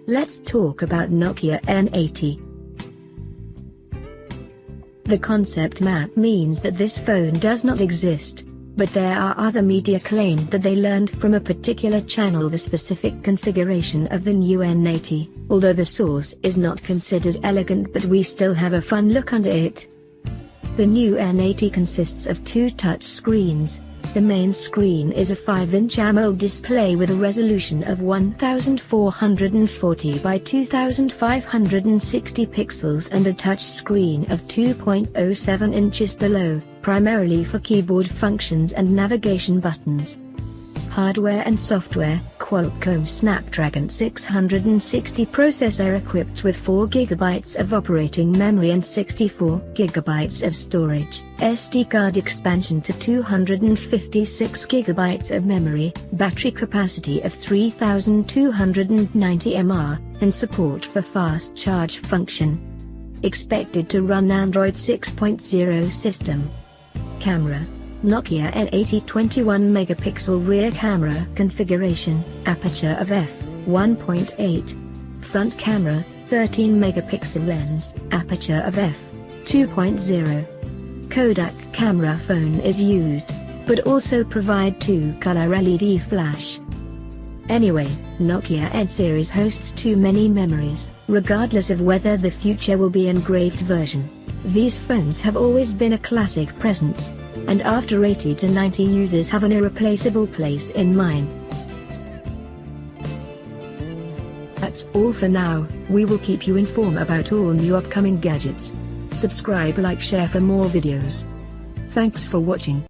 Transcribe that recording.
Let's talk about Nokia N80. The concept map means that this phone does not exist, but there are other media claimed that they learned from a particular channel the specific configuration of the new N80, although the source is not considered elegant, but we still have a fun look under it. The new N80 consists of two touch screens. The main screen is a 5-inch AMOLED display with a resolution of 1440 by 2560 pixels and a touch screen of 2.07 inches below, primarily for keyboard functions and navigation buttons. Hardware and software: Qualcomm Snapdragon 660 processor equipped with 4GB of operating memory and 64GB of storage. SD card expansion to 256GB of memory, battery capacity of 3290 mAh, and support for fast charge function. Expected to run Android 6.0 system. Camera: Nokia N80 21 megapixel rear camera configuration, aperture of f1.8. Front camera, 13 megapixel lens, aperture of f2.0. Kodak camera. Phone is used, but also provide 2-color LED flash. Anyway, Nokia N series hosts too many memories, regardless of whether the future will be engraved version. These phones have always been a classic presence, and after 80 to 90 users have an irreplaceable place in mind. That's all for now. We will keep you informed about all new upcoming gadgets. Subscribe, like, share for more videos. Thanks for watching.